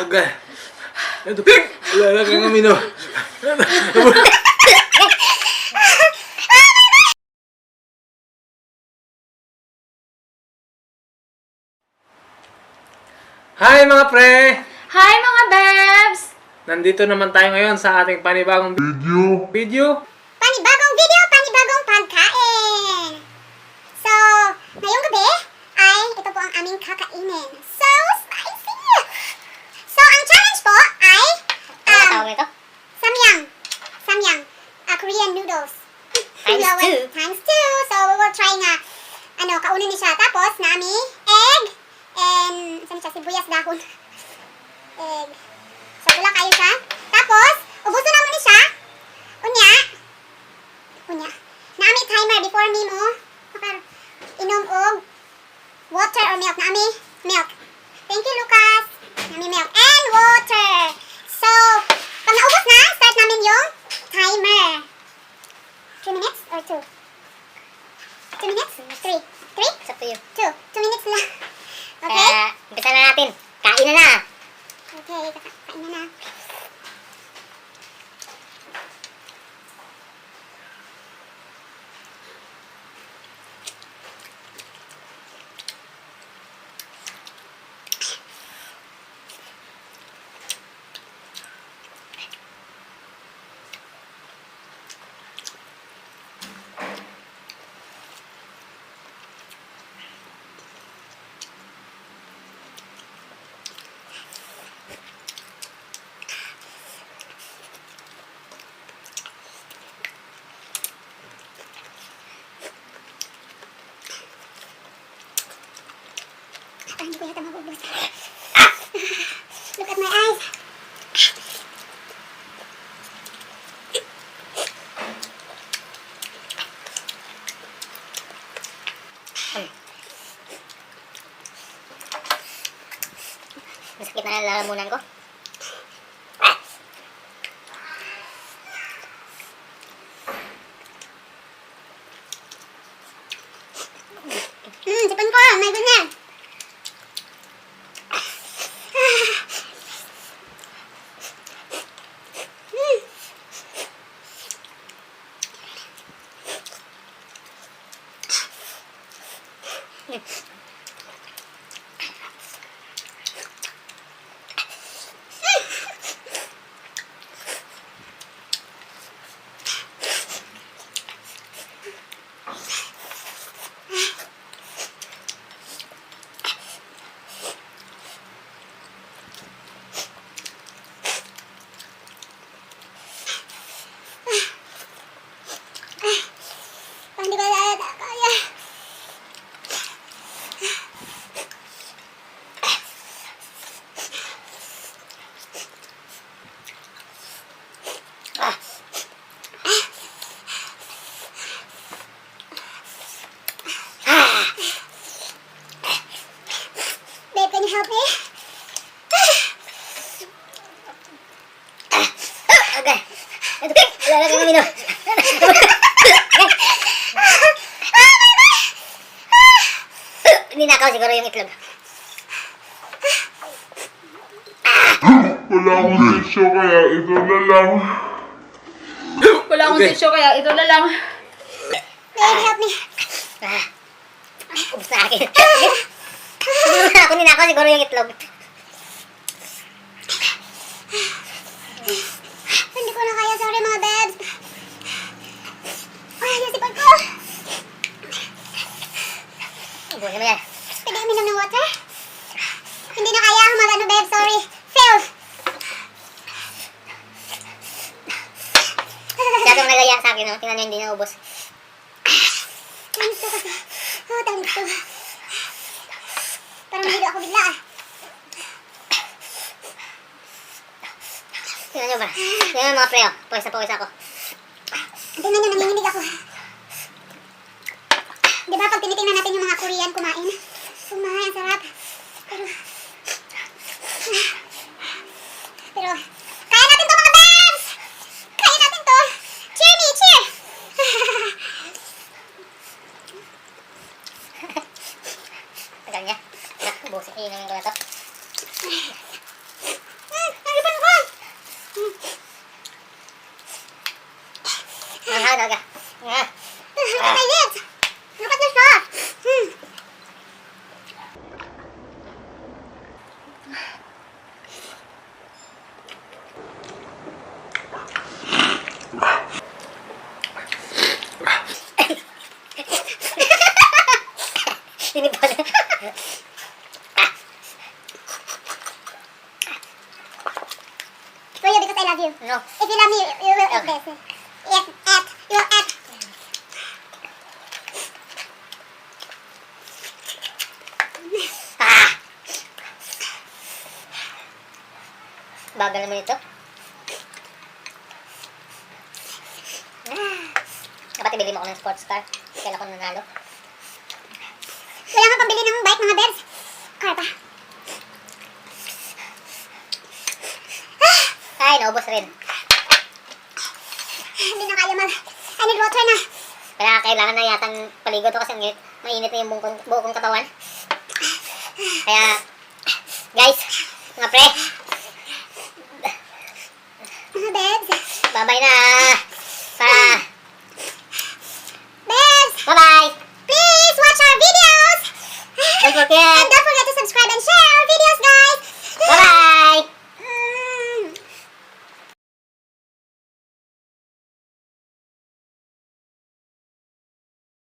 Okay. Ito. Wala kang amino. Hi mga pre! Hi mga Bebs! Nandito naman tayo ngayon sa ating panibagong video. Panibagong video, panibagong pagkain! So, ngayong gabi ay ito po ang aming kakainin. So spicy! So, ang challenge po ay Ano tawag ito? samyang. Samyang. Korean noodles. Times 2. Times 2. So, we will try nga kaunin ni siya. Tapos, nami, egg, and, saan siya, sibuyas dahon. Egg. So, wala kayo siya. Tapos, ubuso na mo ni siya. Unya. Nami timer before me mo. Inom og water or milk. Nami milk. Thank you, Lucas. Nami milk and water. So, pag naubos na, start namin yung timer. 3 minutes or 2? 2 minutes? 3? 3? It's up to you. 2. 2 minutes lang. Okay? Kaya, umpisa na natin. Kain na na. Okay, kakain na. Hindi ko yata mabubos. Look at my eyes. Masakit na lalamunan ko. Sipan ko. My goodness. Hindi ko kaya. Babe, can you help me? Okay. Ito. Wala kang amino. Ninakaw siguro yung itlog. Wala akong tissue kaya ito na lang. Wala akong Okay. tissue kaya ito na lang. Babe, help me. Ubus na akin. Ako ninakaw siguro yung itlog. Hindi ko na kaya. Sorry mga babes. Ay, nasipan ko. Ubusin mo yan. Pwede uminom ng water? Hindi na kaya. Babe. Sorry. Fail. Dati mo nagaya sa akin, no? Tingnan nyo, hindi na ubos. Times 2 kasi. Oh, times 2. Parang mahilo ako bigla ah. Tingnan nyo ba? Tingnan nyo mga pre, oh. Pawis na pawis ako. Tingnan nyo, nanginginig ako. Di ba pag tinitingnan natin yung mga Korean kumain? Sumahay, ang sarap. Pero, kaya natin to mga babes! Kaya natin to! Cheer me, cheer! Tagal niya. Ubusin, iinumin ko na to. talaga. Ah. Look at my lips. Look at the sauce. Sinipon. Kuya, because I love you. No. If you love me, you will eat this. You will eat. Ah! Bagal naman ito. Dapat ibili mo ako ng sports car. Kailan ko nanalo. Wala nga pambili ng bike, mga bebs. Car pa. Ay, naubos rin. Hindi na kaya mag... I need water na. Kaya kailangan na yatang paligo to kasi ang mainit na yung buong kong katawan. Kaya, guys, mga pre, Mga bebs. babay na.